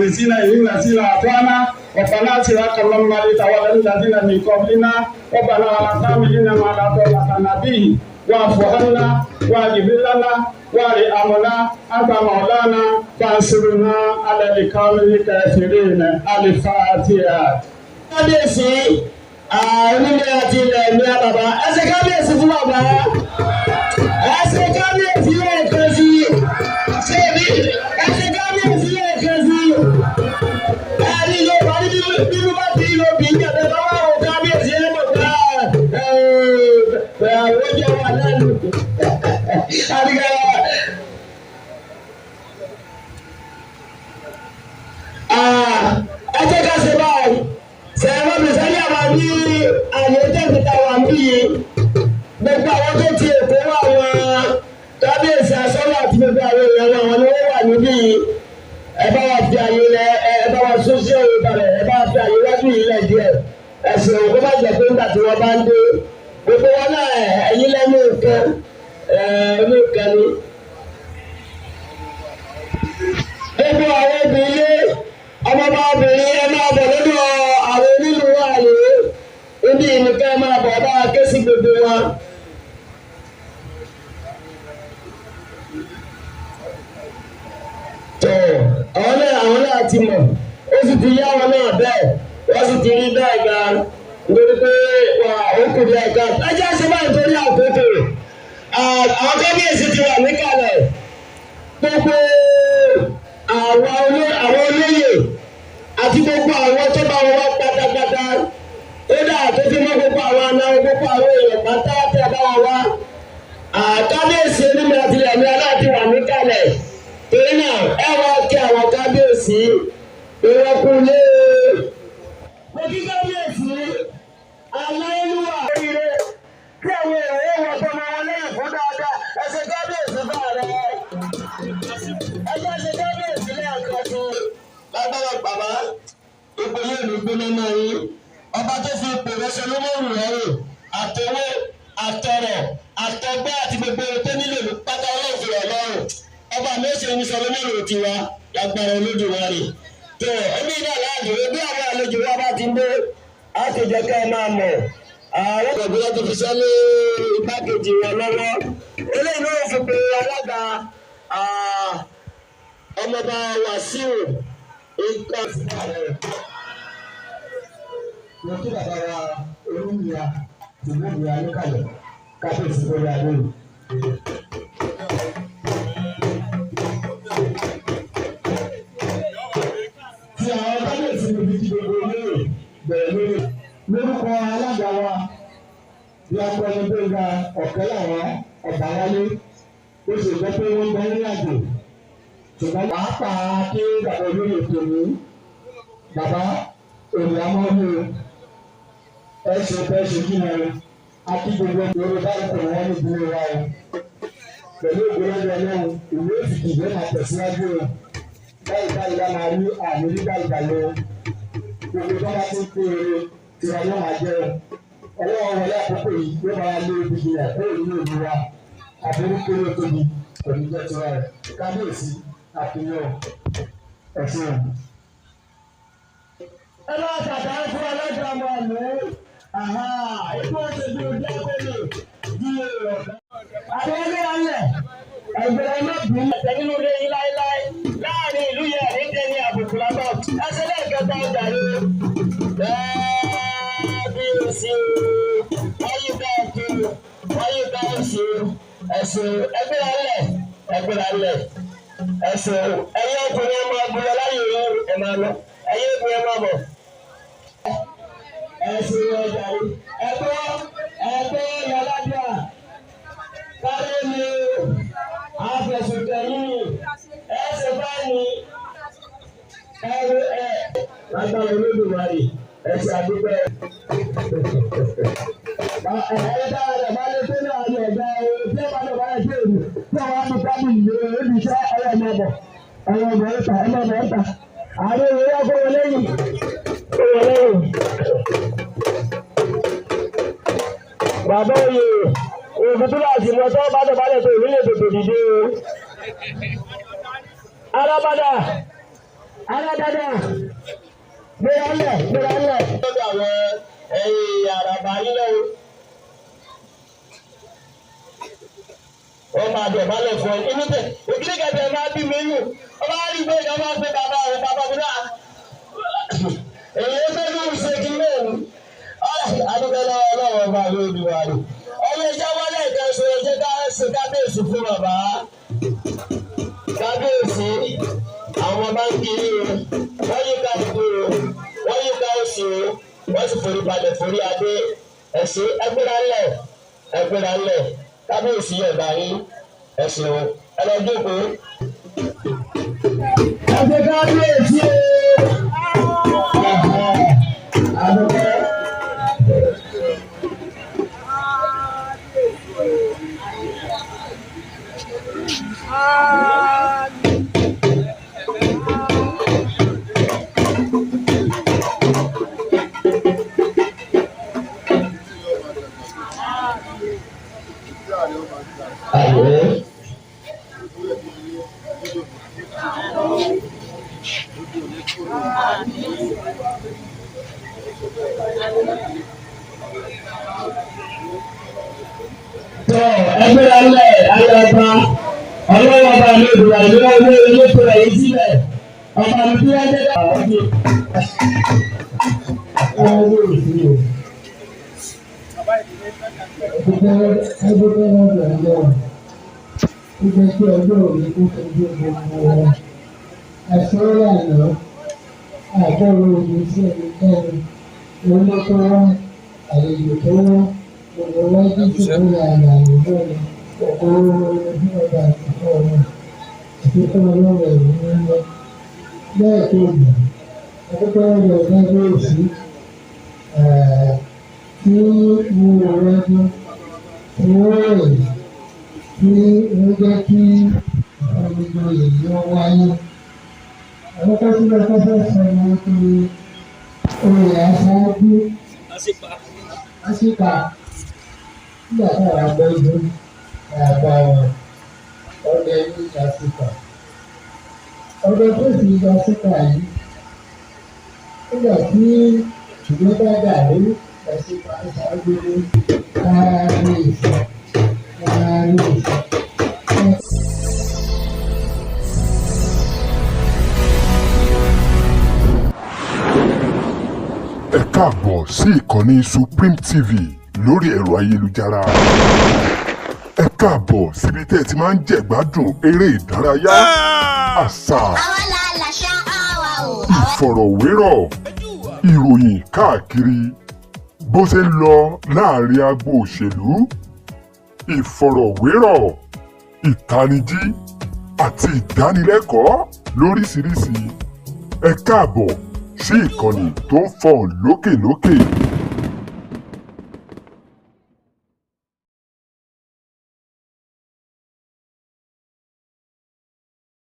مخلصين إلى سيلا أطوانا ربنا صراط اللهم لتولى الذين من قبلنا ربنا ولا تحملنا ما لا طاقة لنا به واعف عنا واغفر لنا وارحمنا أنت مولانا فانصرنا على القوم الكافرين الفاتحة. kábíyèsí onílé àti ilẹ̀ ní àbàbà ẹsẹ̀ kábíyèsí fún bàbá ẹsẹ̀ kábíyèsí lẹ́ẹ̀kan sí ṣébi ẹsẹ̀ kábíyèsí lẹ́ẹ̀kan sí ẹni yóò wá ní bíbí bá ti yóò bí ìjọba bá wà ó kábíyèsí ẹ̀ mọ̀ gbà àwọn ọjọ́ wà lẹ́nu àdìgbà. ẹ jẹ́ ká ṣe báyìí sẹ́wọ́n mi sẹ́yìn àwọn bí àyè tẹ̀síta wà ń bí gbogbo àwọn tó ti èkó wà wọn kábíyèsí asọ́lá àti gbogbo àwọn èèyàn wọn ni wọ́n wà níbí ẹ bá wa fi àyè lẹ ẹ bá wa sọ́sí ọ̀rọ̀ balẹ̀ ẹ bá wa fi àyè wájú yìí lẹ̀ díẹ̀ ẹ̀sìn òkú bá jẹ́ pé nígbà tí wọ́n bá ń dé gbogbo wọn náà ẹ̀yìn lẹ́nu nǹkan ní nǹkan ni. gbogbo àwọn obìnrin ọmọọba obìnrin ẹ máa bọ̀ lọ́dọ̀ àwọn onílù wà lé ibi ìnìkan máa bọ̀ bá ké sí gbogbo wọn. àwọn náà ti mọ̀ ó sì ti yá wọn náà bẹ́ẹ̀ wọ́n sì ti rí bẹ́ẹ̀ gan nítorí pé ó kù bí ẹ̀ka ẹjẹ́ ṣe báyìí torí àkókò àwọn kábíyèsí ti wà níkàlẹ̀ gbogbo àwọn olóyè àti gbogbo àwọn tó bá wọn wá pátápátá kódà tó fi mọ́ gbogbo àwọn anáwó gbogbo àwọn èèyàn pátá tẹ̀ bá wọn wá kábíyèsí onímọ̀ àti ẹ̀mí aláàtì wà níkàlẹ̀ torí náà ẹ wá kí àwọn kábíyèsí ìrọ́kùnlé. mo kí kábíyèsí aláìlúwà oríire kí àwọn èèyàn wọ́n tó máa wọn lẹ́yìn fún dáadáa ẹsẹ̀ kábíyèsí bá rẹ̀ ẹjọ́ ṣe kábíyèsí lẹ́ẹ̀kan sí lágbára bàbá ipò yóò ní gbóná máa yín ọba tó fi ipò rẹsẹ ló mọ̀ rù lọ́rùn àtẹwé àtọrọ̀ àtọgbẹ́ àti gbogbo tó nílò ní pátá ọlọ́ọ̀fẹ́ ọlọ́run ọba mẹ́sàn-án ní sọlọ́mọ́rù tiwa lágbára Olódùmarè tó ẹbí náà láàdùn bí àwọn àlejò wa bá ti ń dé á ti jẹ́ ká ẹ máa mọ̀ àwọn ọ̀gbìn tó fi sẹ́lẹ̀ igbákejì wọn lọ́wọ́ eléyìí ló fi pe alága ọmọọba Wàsíù nǹkan fún ààrẹ. mo kí bàbá wa olúmìíra tìlúmìíra níkàlẹ̀ kábíyèsí lórí adé yìí. tí àwọn kábíyèsí níbi tí gbogbo olóyè bẹ̀rẹ̀ lórí lórúkọ alága wa bí akọni gbẹ̀ngà ọ̀kẹ́ làwọn ọ̀bà wálé ó sì gbọ́ pé wọ́n gbọ́ ní àjò ṣùgbọ́n pàápàá kí bàbá olóyè tó ní bàbá òní amọ́nú ẹ̀sùn fẹ́ẹ́sùn kí ni akí gbogbo ìgboro bá ń pè wọ́n ní ìdílé wa o pẹ̀lú ìgbòlódé ọlọ́run ìwé ètùtù ìwé máa tẹ̀síwájú o báyìí báyìí wá máa rí àmì nígbà ìgbàlẹ̀ o gbogbo tó bá ti ń pè é tiwa yóò máa jẹ́ o ọlọ́run wọlé àkókò yìí yóò máa lé ibi ìyà kúrò nínú ìlú wa àbúrú kéré tóbi pẹ̀lú jẹ́ tiwa rẹ̀ kábíyèsí àfihàn ẹ̀sìn. ẹ bá tàbá fún alága ọmọ àlọ́ ikú òṣèlú ojú akọ́lẹ̀ di èrò. àwọn ilé alẹ̀ ẹgbẹ́ ọlọ́dún ẹ̀sẹ̀ nínú ilé yín láéláé láàrin ìlú yẹn àdéjẹ ní àbùkù lábọ̀ ẹsẹ̀ lẹ́ẹ̀kẹta ọjà rẹ̀ kábíyèsí wáyé bẹ́ẹ̀ tó wáyé bẹ́ẹ̀ ṣe ẹ̀sìn ẹgbẹ́ alẹ̀ ẹ̀sìn ẹ̀yẹ ọkùnrin ọmọ abúlé láyé ẹ̀ máa lọ ẹ̀yẹ ọkùnrin ọmọ bọ̀ ẹ̀sìn ọjà rẹ̀ ẹ̀tọ́ yàrá káyé ni àfẹsùnkẹ̀yìn ẹ̀sìn báyìí lágbára Olódùmarè ẹ̀sìn àdúgbò ẹ̀ẹ́dá rẹ̀ bá lé tó náà ní ọ̀gá tí ó bá lọ báyìí tó èlú tí wọ́n á ní kábí ìlú ebi iṣẹ́ ọmọ ẹ̀ta ààrẹ ìwé ọkọ̀ wọlé yìí bàbá òye òògùn tó láti mọ tó bá dọ̀bálẹ̀ tó ìwé lè tètè dìde o. arábàdà Alábàdà gbéra lẹ̀. Lọ́dọ̀ àwọn àràbà yín lọ́wọ́. Wọ́n máa dọ̀bálẹ̀ fún ọ. Inú tẹ̀ òkìlì kẹ̀kẹ́ máa bí mi nù. Ọba rí gbé ìjọba pé bàbá mi náà. Èyí ó fẹ́ kí n ṣe kí lóòrùn. Adúgbò lọ́wọ́ ọlọ́wọ́ bá lóòrùn wa rè. Ọmọ ìjà wọlé ìkẹsọ ẹjẹ ká ṣe kábíyèsí fún bàbá. Kábíyèsí àwọn ọmọ bá ń kiri o. Wọ́n yí ká ìdó o. Wọ́n yí ká oṣù o. Wọ́n sì forí balẹ̀ forí adé. Ẹ̀sìn ẹgbẹ́ra ńlẹ̀. Kábíyèsí ọ̀gá yín ẹ̀sìn o. Ẹ lọ jókòó. Ẹgbẹ́ kábíyèsí o. Adúgbò. Ẹgbẹ́ alẹ́ ayọ̀bá ọlọ́wọ́ bá mi dùn àìlú ọwọ́ elétò ẹ̀yìn sílẹ̀ ọba mi tí wọ́n jẹ́ àwọn ọdún. Ọwọ́ ìdílé. Ẹgbẹ́ wọn bẹ̀rẹ̀ lọ. Ẹgbẹ́ tí ọjọ́ òní kó fojú gbogbo wọn. Ẹ̀sọ́ ìlànà àgbọ̀rọ̀ òní sí ẹnikẹ́ni. Owó tó wá àlejò tó wá. Gbogbo wájú tí ó yà àlàyé lórí ọ̀pọ̀ ojú ọba àtìkọ́ wọn àti fún ọlọ́rọ̀ ìlú ńlá. Bẹ́ẹ̀ tó gbà, akókò ọ̀rọ̀ kábíyèsí tí mo wọ̀ wájú tí wọ́n rẹ̀ tí wọ́n jẹ́ kí ọmọdé èyí wáyé. Akókò tí wọ́n fẹ́ sọ wọn pé oyè aṣáájú àṣìpà. Nígbà tí àwọn agbẹ́jú àgbà wọn ọdẹ ní ìdásíkà. Ọdẹ tó sì ìdásíkà yìí nígbà tí ìjọba dà lórí ìdásíkà ìṣàgbé káàbíyèsí. Ẹ káàbọ̀ sí ìkànnì Supreme TV lórí ẹ̀rọ ayélujára. Ẹ káàbọ̀ síbi tẹ́ ẹ ti máa ń jẹ̀gbádùn eré ìdárayá, àṣà, ìfọ̀rọ̀wérọ̀, ìròyìn káàkiri bó ṣe ń lọ láàrin agbo òṣèlú, ìfọ̀rọ̀wérọ̀, ìtanijí àti ìdánilẹ́kọ̀ọ́ lóríṣiríṣi. Ẹ káàbọ̀ sí ìkànnì tó ń fọ̀n lókèlókè.